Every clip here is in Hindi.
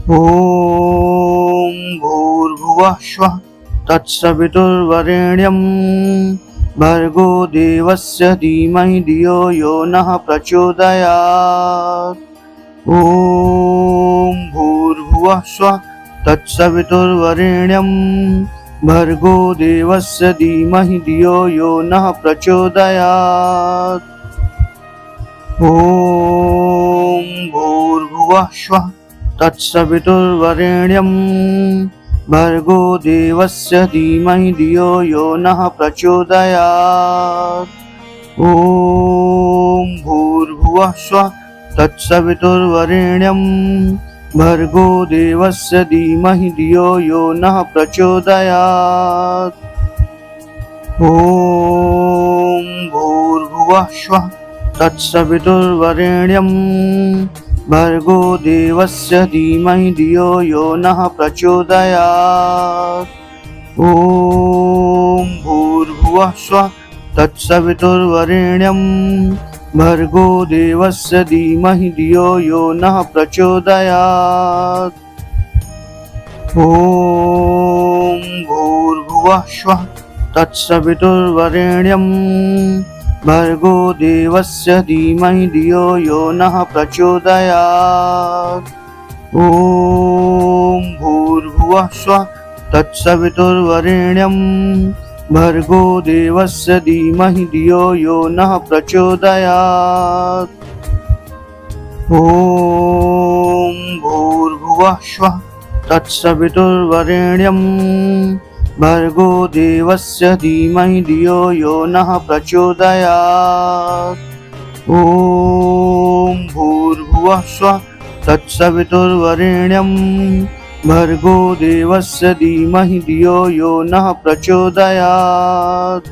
ॐ भूर्भुवः स्वः तत्सवितुर्वरेण्यं भर्गो देवस्य धीमहि धियो यो नः प्रचोदयात्। ॐ भूर्भुवः स्वः तत्सवितुर्वरेण्यं भर्गो देवस्य धीमहि धियो यो नः प्रचोदयात्। ॐ भूर्भुवः स्वः तत्सवितुर्वरेण्यं भर्गो देवस्य धीमहि धियो यो नः प्रचोदयात्। ॐ भूर्भुवः स्वः तत्सवितुर्वरेण्यं भर्गो देवस्य धीमहि धियो यो नः प्रचोदयात्। ॐ भूर्भुवः स्वः तत्सवितुर्वरेण्यं भर्गो देवस्य धीमहि धियो यो नः प्रचोदयात्। ॐ भूर्भुवः स्वः तत्सवितुर्वरेण्यं भर्गो देवस्य धीमहि धियो यो नः प्रचोदयात्। ॐ भूर्भुवः स्वः तत्सवितुर्वरेण्यं भर्गो देवस्य धीमहि धियो यो नः प्रचोदयात्। ॐ भूर्भुवः स्वः तत्सवितुर्वरेण्यं भर्गो देवस्य धीमहि धियो यो नः प्रचोदयात्। ॐ भूर्भुवः स्वः तत्सवितुर्वरेण्यं भर्गो देवस्य धीमहि धियो यो नः प्रचोदयात्। ॐ भूर्भुवः स्वः तत्सवितुर्वरेण्यं भर्गो देवस्य धीमहि धियो यो नः प्रचोदयात्।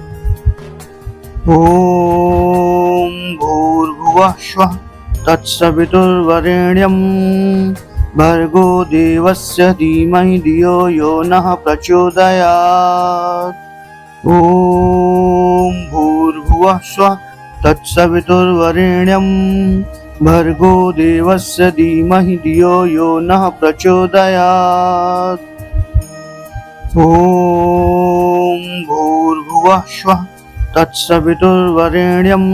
ॐ भूर्भुवः स्वः तत्सवितुर्वरेण्यं भर्गो देवस्य धीमहि धियो यो नः प्रचोदयात्। ॐ भूर्भुवः स्वः तत्सवितुर्वरेण्यं भर्गो देवस्य धीमहि धियो यो नः प्रचोदयात्। ॐ भूर्भुवः स्वः तत्सवितुर्वरेण्यं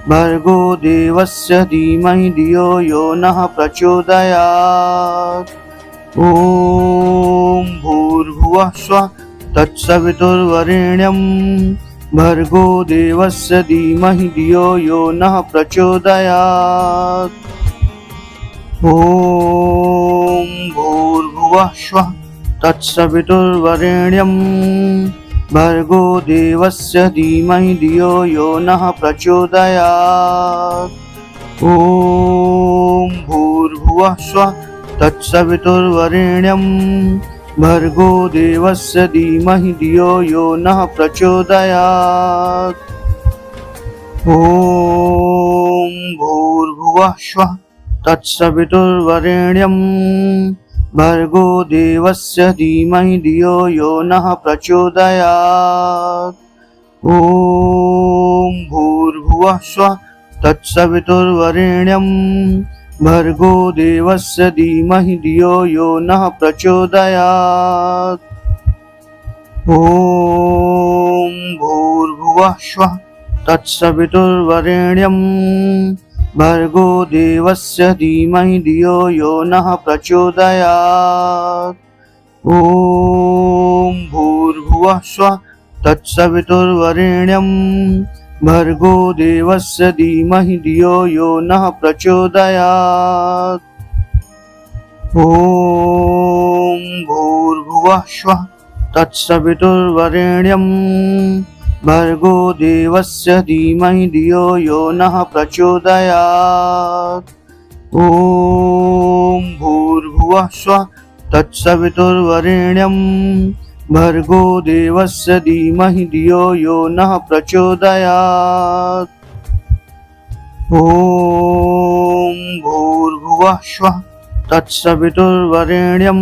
भर्गो देवस्य धीमहि धियो यो नः प्रचोदयात्। ॐ भूर्भुवः स्वः तत्सवितुर्वरेण्यं भर्गो देवस्य धीमहि धियो यो नः प्रचोदयात्। ॐ भूर्भुवः स्वः तत्सवितुर्वरेण्यं भर्गो देवस्य धीमहि धियो यो नः प्रचोदयात्। ॐ भूर्भुवः स्वः तत्सवितुर्वरेण्यं भर्गो देवस्य धीमहि धियो यो नः प्रचोदयात्। ॐ भूर्भुवः स्वः तत्सवितुर्वरेण्यं भर्गो देवस्य धीमहि धियो यो नः प्रचोदयात्। ॐ भूर्भुवः स्वः तत्सवितुर्वरेण्यं भर्गो देवस्य धीमहि धियो यो नः प्रचोदयात्। ॐ भूर्भुवः स्वः तत्सवितुर्वरेण्यं भर्गो देवस्य धीमहि धियो यो नः प्रचोदयात्। ॐ भूर्भुवः स्वः तत्सवितुर्वरेण्यं भर्गो देवस्य धीमहि धियो यो नः प्रचोदयात्। ॐ भूर्भुवः स्वः तत्सवितुर्वरेण्यं भर्गो देवस्य धीमहि धियो यो नः प्रचोदयात्। ॐ भूर्भुवः स्वः तत्सवितुर्वरेण्यं भर्गो देवस्य धीमहि धियो यो नः प्रचोदयात्। ॐ भूर्भुवः स्वः तत्सवितुर्वरेण्यं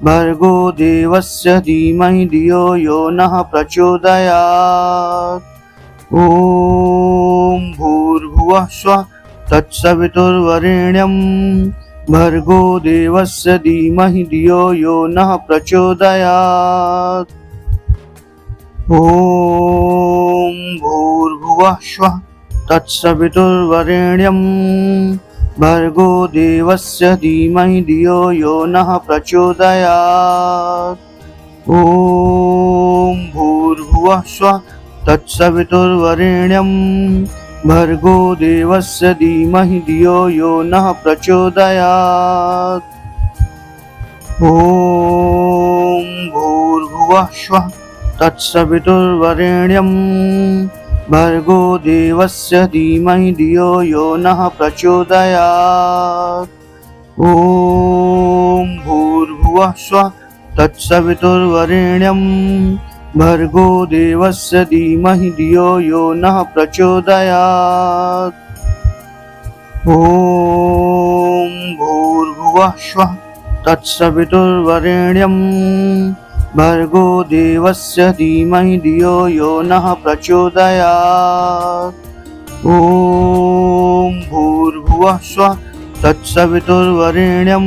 भर्गो देवस्य धीमहि धियो यो नः प्रचोदयात्। ॐ भूर्भुवः स्वः तत्सवितुर्वरेण्यं भर्गो देवस्य धीमहि धियो यो नः प्रचोदयात्। ॐ भूर्भुवः स्वः तत्सवितुर्वरेण्यं भर्गो देवस्य धीमहि धियो यो नः प्रचोदयात्। ॐ भूर्भुवः स्वः तत्सवितुर्वरेण्यं भर्गो देवस्य धीमहि धियो यो नः प्रचोदयात्। ॐ भूर्भुवः स्वः तत्सवितुर्वरेण्यं भर्गो देवस्य धीमहि धियो यो नः प्रचोदयात्। ॐ भूर्भुवः स्वः तत्सवितुर्वरेण्यं भर्गो देवस्य धीमहि धियो यो नः प्रचोदयात्। ॐ भूर्भुवः स्वः तत्सवितुर्वरेण्यं भर्गो देवस्य धीमहि धियो यो नः प्रचोदयात्। ॐ भूर्भुवः स्वः तत्सवितुर्वरेण्यं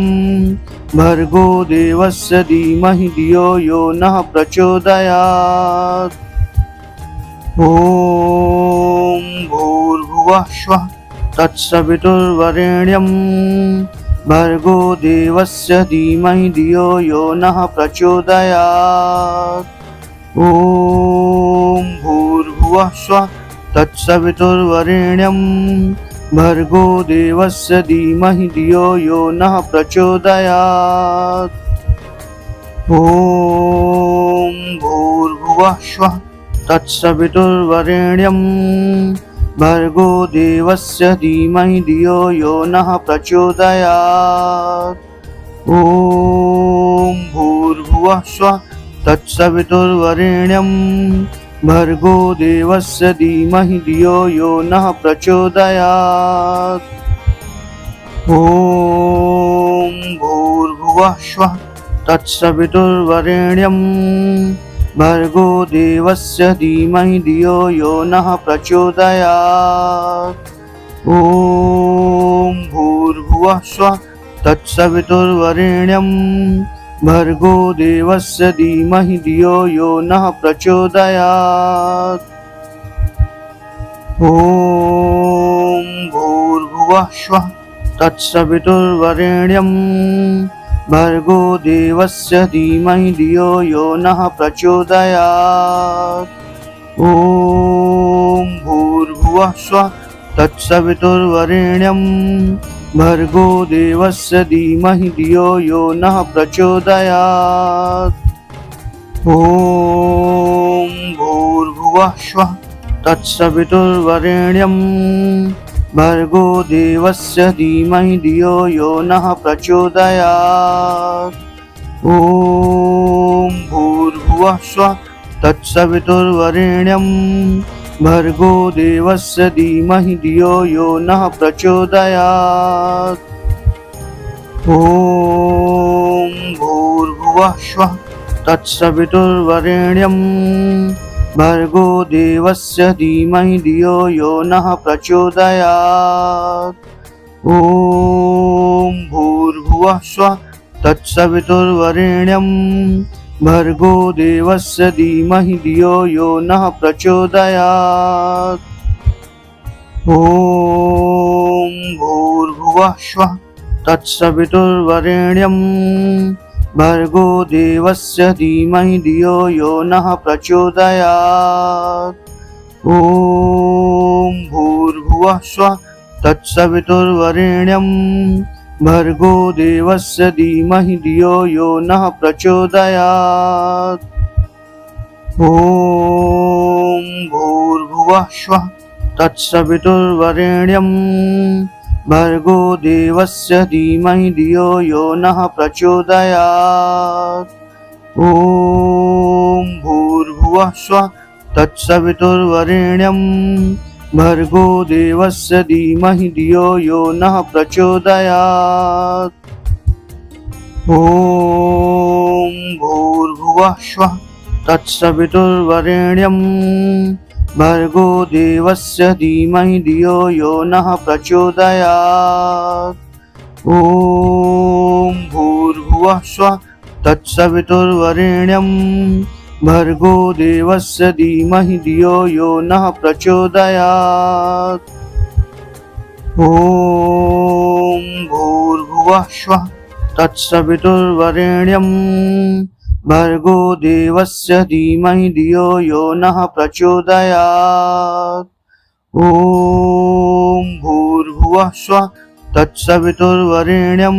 भर्गो देवस्य धीमहि धियो यो नः प्रचोदयात्। ॐ भूर्भुवः स्वः तत्सवितुर्वरेण्यं भर्गो देवस्य धीमहि धियो यो नः प्रचोदयात्। ॐ भूर्भुवः स्वः तत्सवितुर्वरेण्यं भर्गो देवस्य धीमहि धियो यो नः प्रचोदयात्। ॐ भूर्भुवः स्वः तत्सवितुर्वरेण्यं भर्गो देवस्य धीमहि धियो यो नः प्रचोदयात्। ॐ भूर्भुवः स्वः तत्सवितुर्वरेण्यं भर्गो देवस्य धीमहि धियो यो नः प्रचोदयात्। ॐ भूर्भुवः स्वः तत्सवितुर्वरेण्यं भर्गो देवस्य धीमहि धियो यो नः प्रचोदयात्। ॐ भूर्भुवः स्वः तत्सवितुर्वरेण्यं भर्गो देवस्य धीमहि धियो यो नः प्रचोदयात्। ॐ भूर्भुवः स्वः तत्सवितुर्वरेण्यं भर्गो देवस्य धीमहि धियो यो नः प्रचोदयात्। ॐ भूर्भुवः स्वः तत्सवितुर्वरेण्यं भर्गो देवस्य धीमहि धियो यो नः प्रचोदयात्। ॐ भूर्भुवः स्वः तत्सवितुर्वरेण्यं भर्गो देवस्य धीमहि धियो यो नः प्रचोदयात्। ॐ भूर्भुवः स्वः तत्सवितुर्वरेण्यं भर्गो देवस्य धीमहि धियो यो नः प्रचोदयात्। ॐ भूर्भुवः स्वः तत्सवितुर्वरेण्यं भर्गो देवस्य धीमहि धियो यो नः प्रचोदयात्। ॐ भूर्भुवः स्वः तत्सवितुर्वरेण्यं भर्गो देवस्य धीमहि धियो यो नः प्रचोदयात्। ॐ भूर्भुवः स्वः तत्सवितुर्वरेण्यं भर्गो देवस्य धीमहि धियो यो नः प्रचोदयात्। ॐ भूर्भुवः स्वः तत्सवितुर्वरेण्यं भर्गो देवस्य धीमहि धियो यो नः प्रचोदयात्। ॐ भूर्भुवः स्वः तत्सवितुर्वरेण्यं भर्गो देवस्य धीमहि धियो यो नः प्रचोदयात्। ॐ भूर्भुवः स्वः तत्सवितुर्वरेण्यं भर्गो देवस्य धीमहि धियो यो नः प्रचोदयात्। ॐ भूर्भुवः स्वः तत्सवितुर्वरेण्यं भर्गो देवस्य धीमहि धियो यो नः प्रचोदयात्। ॐ भूर्भुवः स्वः तत्सवितुर्वरेण्यं भर्गो देवस्य धीमहि धियो यो नः प्रचोदयात्। ॐ भूर्भुवः स्वः तत्सवितुर्वरेण्यं भर्गो देवस्य धीमहि धियो यो नः प्रचोदयात्। ॐ भूर्भुवः स्वः तत्सवितुर्वरेण्यं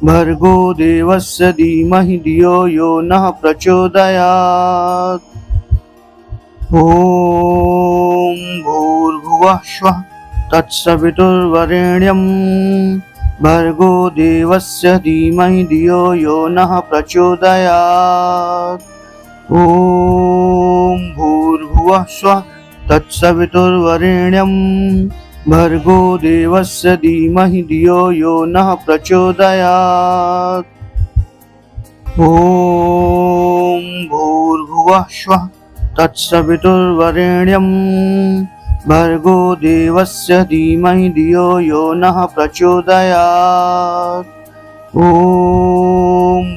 भर्गो देवस्य धीमहि धियो यो नः प्रचोदयात्। ॐ भूर्भुवः स्वः तत्सवितुर्वरेण्यं भर्गो देवस्य धीमहि धियो यो नः प्रचोदयात्। ॐ भूर्भुवः स्वः तत्सवितुर्वरेण्यं भर्गो देवस्य धीमहि धियो यो नः प्रचोदयात्। ॐ भूर्भुवः स्वः तत्सवितुर्वरेण्यं भर्गो देवस्य धीमहि धियो यो नः प्रचोदयात्। ॐ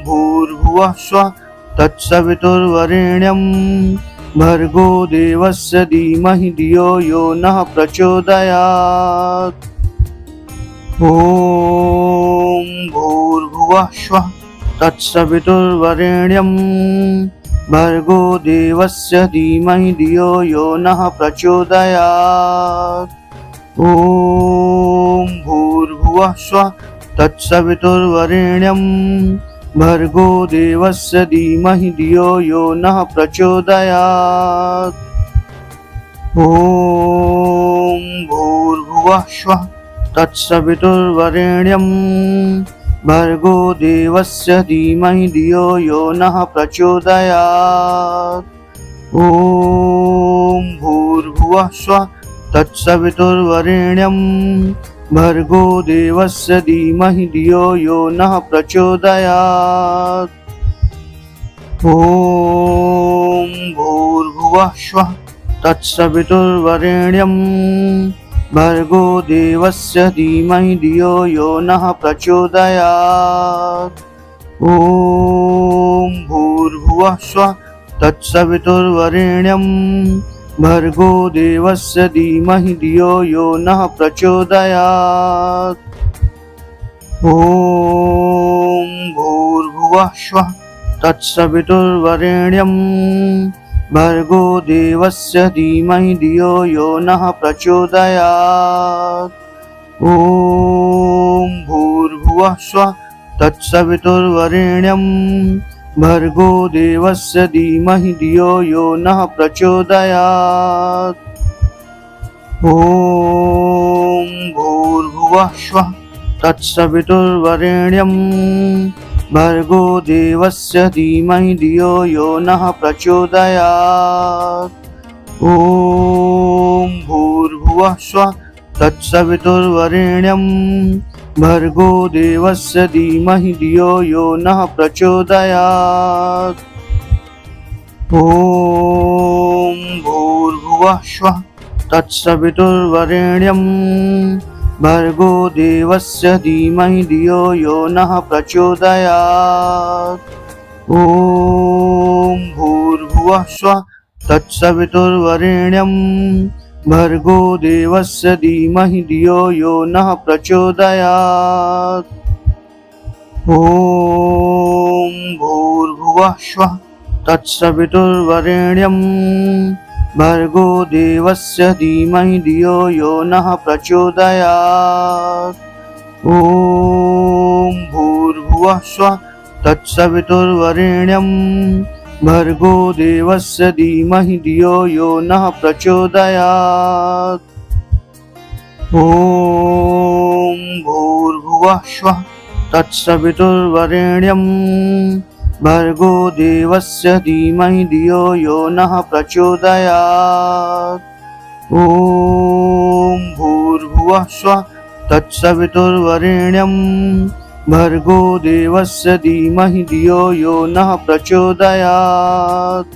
भूर्भुवः स्वः तत्सवितुर्वरेण्यं भर्गो देवस्य धीमहि धियो यो नः प्रचोदयात्। ॐ भूर्भुवः स्वः तत्सवितुर्वरेण्यं भर्गो देवस्य धीमहि धियो यो नः प्रचोदयात्। ॐ भूर्भुवः स्वः तत्सवितुर्वरेण्यं भर्गो देवस्य धीमहि धियो यो नः प्रचोदयात्। ॐ भूर्भुवः स्वः तत्सवितुर्वरेण्यं भर्गो देवस्य धीमहि धियो यो नः प्रचोदयात्। ॐ भूर्भुवः स्वः तत्सवितुर्वरेण्यं भर्गो देवस्य धीमहि धियो यो नः प्रचोदयात्। ॐ भूर्भुवः स्वः तत्सवितुर्वरेण्यं भर्गो देवस्य धीमहि धियो यो नः प्रचोदयात्। ॐ भूर्भुवः स्वः तत्सवितुर्वरेण्यं भर्गो देवस्य धीमहि धियो यो नः प्रचोदयात्। ॐ भूर्भुवः स्वः तत्सवितुर्वरेण्यं भर्गो देवस्य धीमहि धियो यो नः प्रचोदयात्। ॐ भूर्भुवः स्वः तत्सवितुर्वरेण्यं भर्गो देवस्य धीमहि धियो यो नः प्रचोदयात्। ॐ भूर्भुवः स्वः तत्सवितुर्वरेण्यं भर्गो देवस्य धीमहि धियो यो नः प्रचोदयात्। ॐ भूर्भुवः स्वः तत्सवितुर्वरेण्यं भर्गो देवस्य धीमहि धियो यो नः प्रचोदयात्। ॐ भूर्भुवः स्वः तत्सवितुर्वरेण्यं भर्गो देवस्य धीमहि धियो यो नः प्रचोदयात्। ॐ भूर्भुवः स्वः तत्सवितुर्वरेण्यं भर्गो देवस्य धीमहि धियो यो नः प्रचोदयात्। ॐ भूर्भुवः स्वः तत्सवितुर्वरेण्यं भर्गो देवस्य धीमहि धियो यो नः प्रचोदयात्। ॐ भूर्भुवः स्वः तत्सवितुर्वरेण्यं भर्गो देवस्य धीमहि धियो यो नः प्रचोदयात्। ॐ भूर्भुवः स्वः तत्सवितुर्वरेण्यं भर्गो देवस्य धीमहि धियो यो नः प्रचोदयात्। ॐ भूर्भुवः स्वः तत्सवितुर्वरेण्यं भर्गो देवस्य धीमहि धियो यो नः प्रचोदयात्।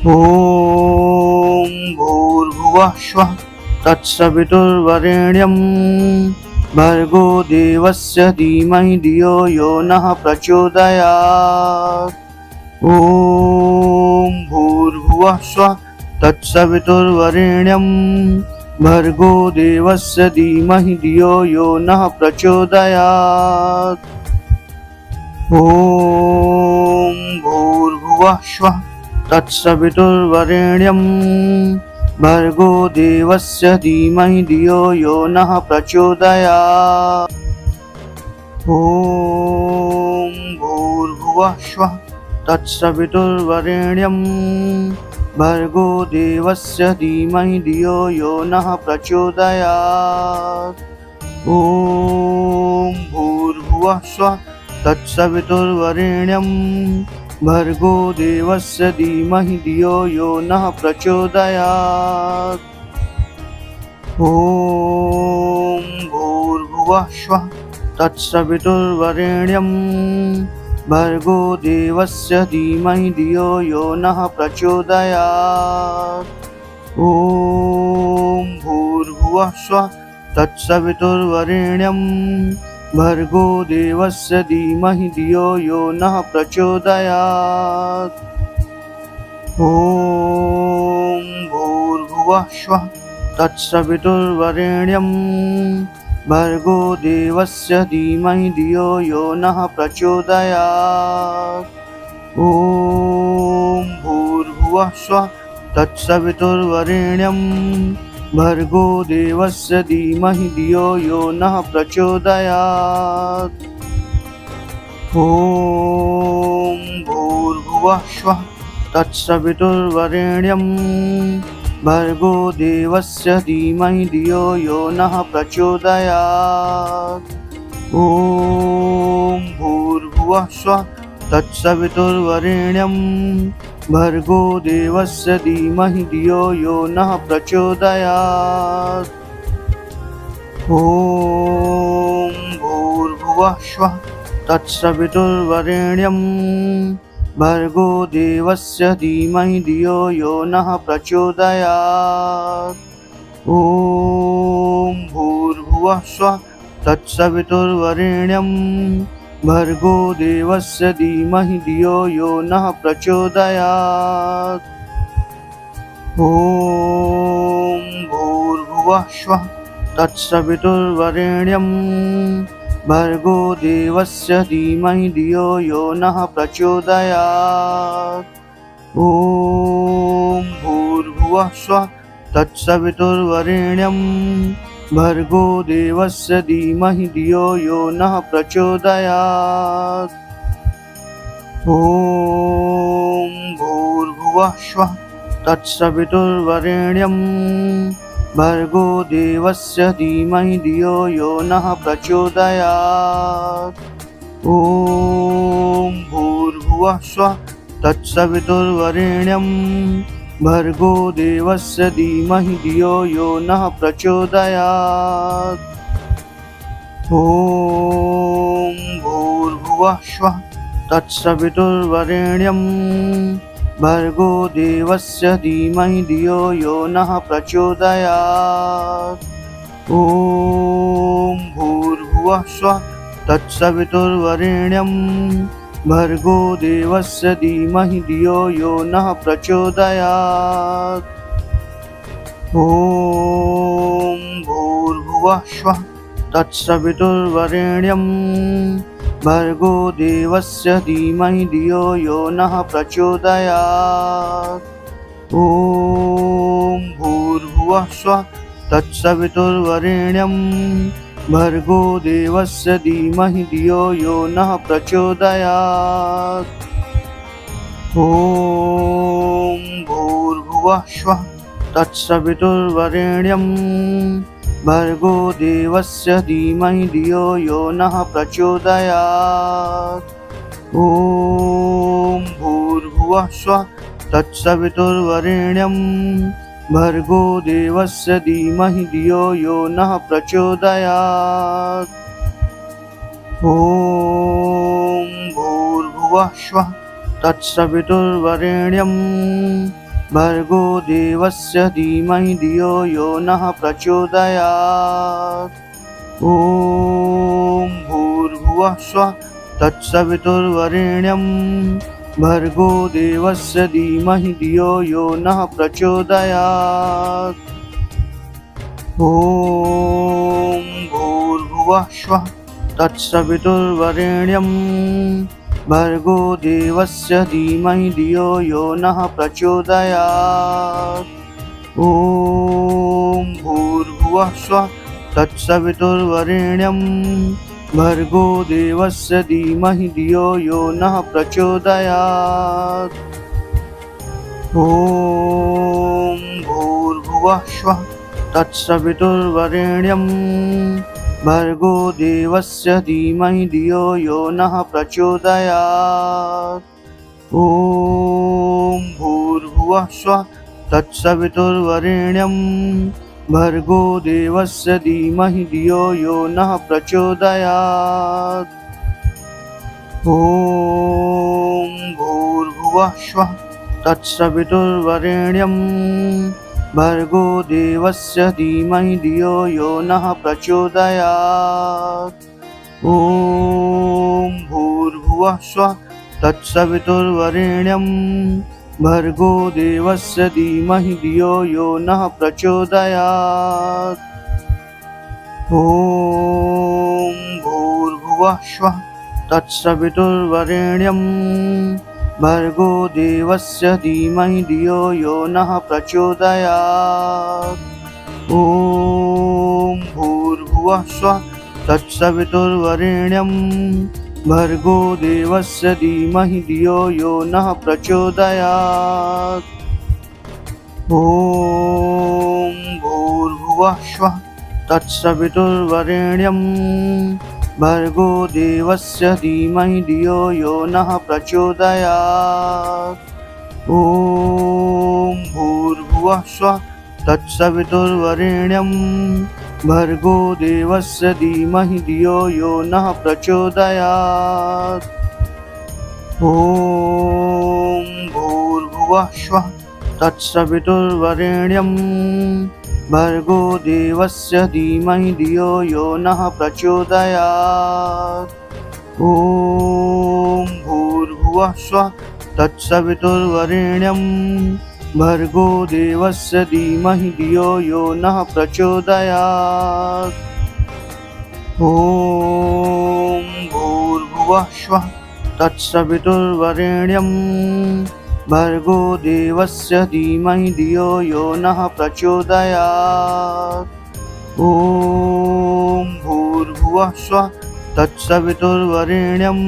ॐ भूर्भुवः स्वः तत्सवितुर्वरेण्यं भर्गो देवस्य धीमहि धियो यो नः प्रचोदयात्। ॐ भूर्भुवः स्वः तत्सवितुर्वरेण्यं भर्गो देवस्य धीमहि धियो यो नः प्रचोदयात्। ॐ भूर्भुवः स्वः तत्सवितुर्वरेण्यं भर्गो देवस्य धीमहि धियो यो नः प्रचोदयात्। ॐ भूर्भुवः स्वः तत्सवितुर्वरेण्यं भर्गो देवस्य धीमहि धियो यो नः प्रचोदयात्। ॐ भूर्भुवः स्वः तत्सवितुर्वरेण्यं भर्गो देवस्य धीमहि धियो यो नः प्रचोदयात्। ॐ भूर्भुवः स्वः तत्सवितुर्वरेण्यं भर्गो देवस्य धीमहि धियो यो नः प्रचोदयात्। ॐ भूर्भुवः स्वः तत्सवितुर्वरेण्यं भर्गो देवस्य धीमहि धियो यो नः प्रचोदयात्। ॐ भूर्भुवः स्वः तत्सवितुर्वरेण्यं भर्गो देवस्य धीमहि धियो यो नः प्रचोदयात्। ॐ भूर्भुवः स्वः तत्सवितुर्वरेण्यं भर्गो देवस्य धीमहि धियो यो नः प्रचोदयात्। ॐ भूर्भुवः स्वः तत्सवितुर्वरेण्यं भर्गो देवस्य धीमहि धियो यो नः प्रचोदयात्। ॐ भूर्भुवः स्वः तत्सवितुर्वरेण्यं भर्गो देवस्य धीमहि धियो यो नः प्रचोदयात्। ॐ भूर्भुवः स्वः तत्सवितुर्वरेण्यं भर्गो देवस्य धीमहि धियो यो नः प्रचोदयात्। ॐ भूर्भुवः स्वः तत्सवितुर्वरेण्यं भर्गो देवस्य धीमहि धियो यो नः प्रचोदयात्। ॐ भूर्भुवः स्वः तत्सवितुर्वरेण्यं भर्गो देवस्य धीमहि धियो यो नः प्रचोदयात्। ॐ भूर्भुवः स्वः तत्सवितुर्वरेण्यं भर्गो देवस्य धीमहि धियो यो नः प्रचोदयात्। ॐ भूर्भुवः स्वः तत्सवितुर्वरेण्यं भर्गो देवस्य धीमहि धियो यो नः प्रचोदयात्। ॐ भूर्भुवः स्वः तत्सवितुर्वरेण्यं भर्गो देवस्य धीमहि धियो यो नः प्रचोदयात्। ॐ भूर्भुवः स्वः तत्सवितुर्वरेण्यं भर्गो देवस्य धीमहि धियो यो नः प्रचोदयात्। ॐ भूर्भुवः स्वः तत्सवितुर्वरेण्यं भर्गो देवस्य धीमहि धियो यो नः प्रचोदयात्। ॐ भूर्भुवः स्वः तत्सवितुर्वरेण्यं भर्गो देवस्य धीमहि धियो यो नः प्रचोदयात्। ॐ भूर्भुवः स्वः तत्सवितुर्वरेण्यं भर्गो देवस्य धीमहि धियो यो नः प्रचोदयात्। ॐ भूर्भुवः स्वः तत्सवितुर्वरेण्यं भर्गो देवस्य धीमहि धियो यो नः प्रचोदयात्। ॐ भूर्भुवः स्वः तत्सवितुर्वरेण्यं भर्गो देवस्य धीमहि धियो यो नः प्रचोदयात्। ॐ भूर्भुवः स्वः तत्सवितुर्वरेण्यं भर्गो देवस्य धीमहि धियो यो नः प्रचोदयात्। ॐ भूर्भुवः स्वः तत्सवितुर्वरेण्यं भर्गो देवस्य धीमहि धियो यो नः प्रचोदयात्। ॐ भूर्भुवः स्वः तत्सवितुर्वरेण्यं भर्गो देवस्य धीमहि धियो यो नः प्रचोदयात्। ॐ भूर्भुवः स्वः तत्सवितुर्वरेण्यं भर्गो देवस्य धीमहि धियो यो नः प्रचोदयात्। ॐ भूर्भुवः स्वः तत्सवितुर्वरेण्यं भर्गो देवस्य धीमहि धियो यो नः प्रचोदयात्। ॐ भूर्भुवः स्वः तत्सवितुर्वरेण्यं भर्गो देवस्य धीमहि धियो यो नः प्रचोदयात्। ॐ भूर्भुवः स्वः तत्सवितुर्वरेण्यं भर्गो देवस्य धीमहि धियो यो नः प्रचोदयात्। ॐ भूर्भुवः स्वः तत्सवितुर्वरेण्यं भर्गो देवस्य धीमहि धियो यो नः प्रचोदयात्। ॐ भूर्भुवः स्वः तत्सवितुर्वरेण्यं भर्गो देवस्य धीमहि धियो यो नः प्रचोदयात्। ॐ भूर्भुवः स्वः तत्सवितुर्वरेण्यं भर्गो देवस्य धीमहि धियो यो नः प्रचोदयात्। ॐ भूर्भुवः स्वः तत्सवितुर्वरेण्यं भर्गो देवस्य धीमहि धियो यो नः प्रचोदयात्। ॐ भूर्भुवः स्वः तत्सवितुर्वरेण्यं भर्गो देवस्य धीमहि धियो यो नः प्रचोदयात्। ॐ भूर्भुवः स्वः तत्सवितुर्वरेण्यं भर्गो देवस्य धीमहि धियो यो नः प्रचोदयात्। ॐ भूर्भुवः स्वः तत्सवितुर्वरेण्यं भर्गो देवस्य धीमहि धियो यो नः प्रचोदयात्। ॐ भूर्भुवः स्वः तत्सवितुर्वरेण्यं भर्गो देवस्य धीमहि धियो यो नः प्रचोदयात्। ॐ भूर्भुवः स्वः तत्सवितुर्वरेण्यं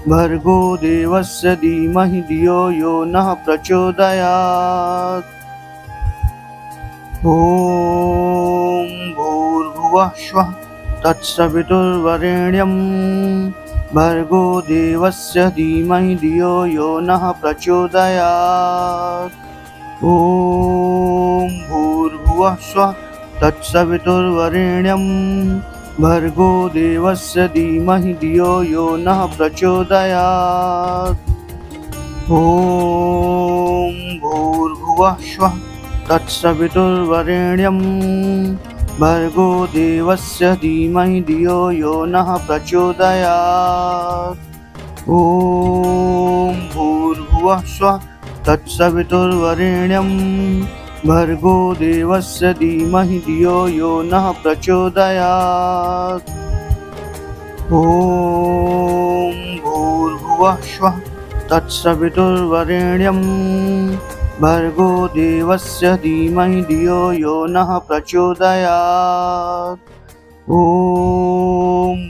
भर्गो देवस्य धीमहि धियो यो नः प्रचोदयात्। ॐ भूर्भुवः स्वः तत्सवितुर्वरेण्यं भर्गो देवस्य धीमहि धियो यो नः प्रचोदयात्। ॐ भूर्भुवः स्वः तत्सवितुर्वरेण्यं भर्गो देवस्य धीमहि धियो यो नः प्रचोदयात्। ॐ भूर्भुवः स्वः तत्सवितुर्वरेण्यं भर्गो देवस्य धीमहि धियो यो नः प्रचोदयात्। ॐ भूर्भुवः स्वः तत्सवितुर्वरेण्यं भर्गो देवस्य धीमहि धियो यो नः प्रचोदयात्। ॐ भूर्भुवः स्वः तत्सवितुर्वरेण्यं भर्गो देवस्य धीमहि धियो यो नः प्रचोदयात्। ॐ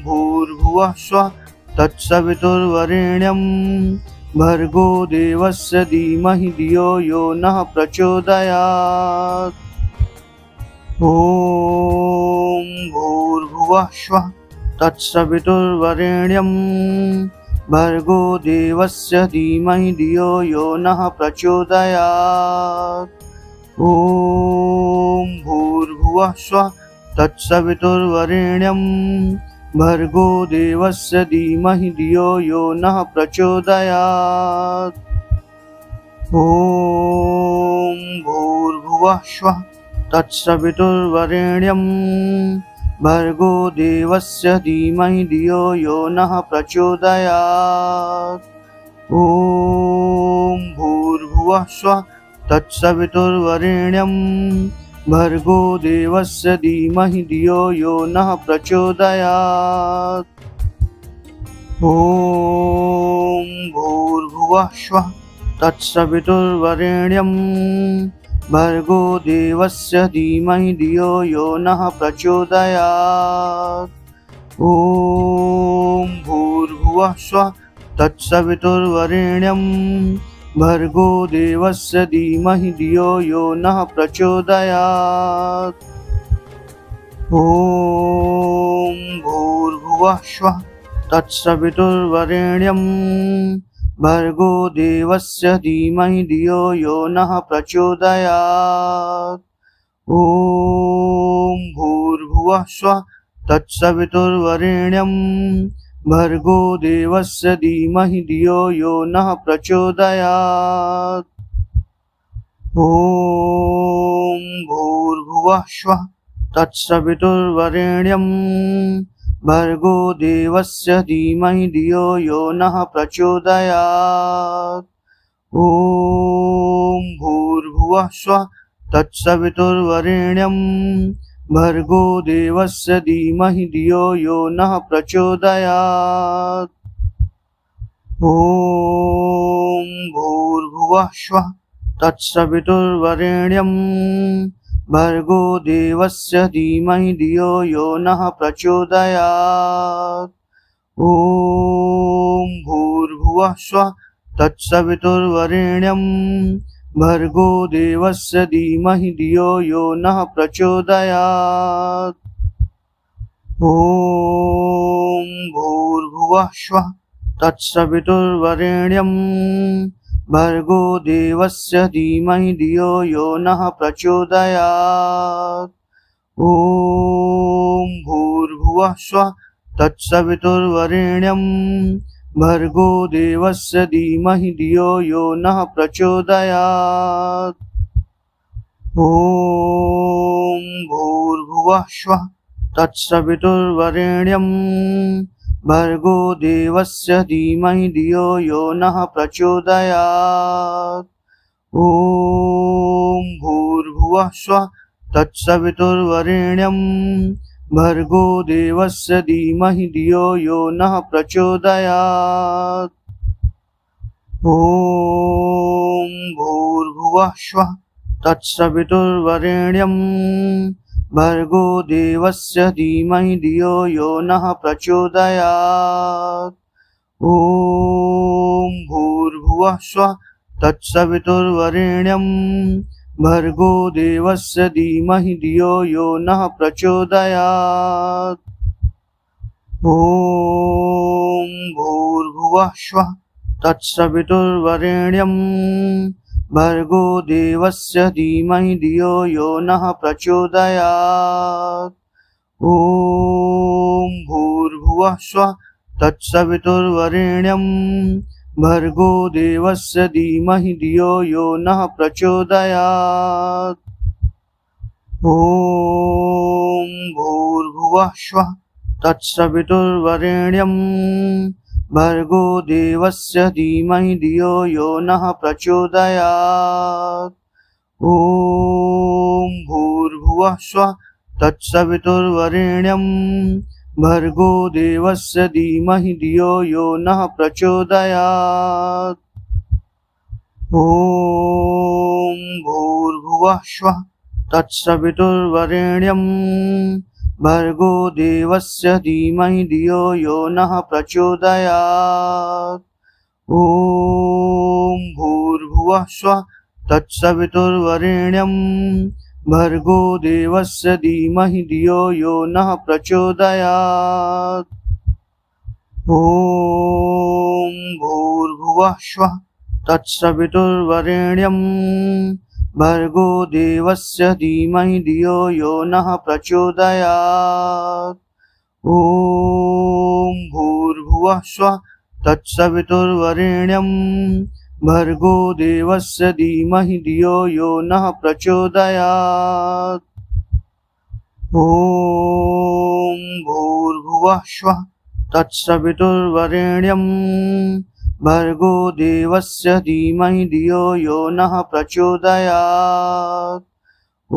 भूर्भुवः स्वः तत्सवितुर्वरेण्यं भर्गो देवस्य धीमहि धियो यो नः प्रचोदयात्। ॐ भूर्भुवः स्वः तत्सवितुर्वरेण्यं भर्गो देवस्य धीमहि धियो यो नः प्रचोदयात्। ॐ भूर्भुवः स्वः तत्सवितुर्वरेण्यं भर्गो देवस्य धीमहि धियो यो नः प्रचोदयात्। ॐ भूर्भुवः स्वः तत्सवितुर्वरेण्यं भर्गो देवस्य धीमहि धियो यो नः प्रचोदयात्। ॐ भूर्भुवः स्वः तत्सवितुर्वरेण्यं भर्गो देवस्य धीमहि धियो यो नः प्रचोदयात्। ॐ भूर्भुवः स्वः तत्सवितुर्वरेण्यं भर्गो देवस्य धीमहि धियो यो नः प्रचोदयात्। ॐ भूर्भुवः स्वः तत्सवितुर्वरेण्यं भर्गो देवस्य धीमहि धियो यो नः प्रचोदयात्। ॐ भूर्भुवः स्वः तत्सवितुर्वरेण्यं भर्गो देवस्य धीमहि धियो यो नः प्रचोदयात्। ॐ भूर्भुवः स्वः तत्सवितुर्वरेण्यं भर्गो देवस्य धीमहि धियो यो नः प्रचोदयात्। ॐ भूर्भुवः स्वः तत्सवितुर्वरेण्यं भर्गो देवस्य धीमहि धियो यो नः प्रचोदयात्। ॐ भूर्भुवः स्वः तत्सवितुर्वरेण्यं भर्गो देवस्य धीमहि धियो यो नः प्रचोदयात्। ॐ भूर्भुवः स्वः तत्सवितुर्वरेण्यं भर्गो देवस्य धीमहि धियो यो नः प्रचोदयात्। ॐ भूर्भुवः स्वः तत्सवितुर्वरेण्यं भर्गो देवस्य धीमहि धियो यो नः प्रचोदयात्। ॐ भूर्भुवः स्वः तत्सवितुर्वरेण्यं भर्गो देवस्य धीमहि धियो यो नः प्रचोदयात्। ॐ भूर्भुवः स्वः तत्सवितुर्वरेण्यं भर्गो देवस्य धीमहि धियो यो नः प्रचोदयात्। ॐ भूर्भुवः स्वः तत्सवितुर्वरेण्यं भर्गो देवस्य धीमहि धियो यो नः प्रचोदयात्। ॐ भूर्भुवः स्वः तत्सवितुर्वरेण्यं भर्गो देवस्य धीमहि धियो यो नः प्रचोदयात्। ॐ भूर्भुवः स्वः तत्सवितुर्वरेण्यं भर्गो देवस्य धीमहि धियो यो नः प्रचोदयात्। ॐ भूर्भुवः स्वः तत्सवितुर्वरेण्यं भर्गो देवस्य धीमहि धियो यो नः प्रचोदयात्। ॐ भूर्भुवः स्वः तत्सवितुर्वरेण्यं भर्गो देवस्य धीमहि धियो यो नः प्रचोदयात्। ॐ भूर्भुवः स्वः तत्सवितुर्वरेण्यं भर्गो देवस्य धीमहि धियो यो नः प्रचोदयात्। ॐ भूर्भुवः स्वः तत्सवितुर्वरेण्यं भर्गो देवस्य धीमहि धियो यो नः प्रचोदयात्। ॐ भूर्भुवः स्वः तत्सवितुर्वरेण्यं भर्गो देवस्य धीमहि धियो यो नः प्रचोदयात्। ॐ भूर्भुवः स्वः तत्सवितुर्वरेण्यं भर्गो देवस्य धीमहि धियो यो नः प्रचोदयात्। ॐ भूर्भुवः स्वः तत्सवितुर्वरेण्यं भर्गो देवस्य धीमहि धियो यो नः प्रचोदयात्। ॐ भूर्भुवः स्वः तत्सवितुर्वरेण्यं भर्गो देवस्य धीमहि धियो यो नः प्रचोदयात्। ॐ भूर्भुवः स्वः तत्सवितुर्वरेण्यं भर्गो देवस्य धीमहि धियो यो नः प्रचोदयात्। ॐ भूर्भुवः स्वः तत्सवितुर्वरेण्यं भर्गो देवस्य धीमहि धियो यो नः प्रचोदयात्।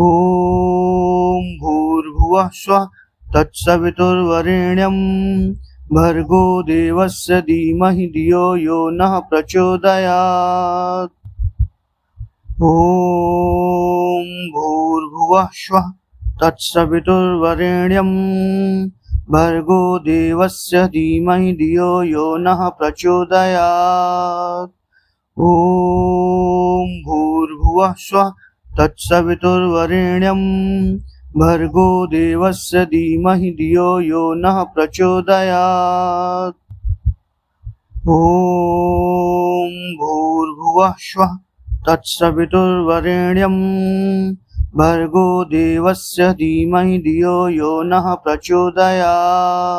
ॐ भूर्भुवः स्वः तत्सवितुर्वरेण्यं भर्गो देवस्य धीमहि धियो यो नः प्रचोदयात्। ॐ भूर्भुवः स्वः तत्सवितुर्वरेण्यं भर्गो देवस्य धीमहि धियो यो नः प्रचोदयात्। ॐ भूर्भुवः स्वः तत्सवितुर्वरेण्यं भर्गो देवस्य धीमहि धियो यो नः प्रचोदयात्। ॐ भूर्भुवः स्वः तत्सवितुर्वरेण्यं भर्गो देवस्य धीमहि धियो यो नः प्रचोदयात्।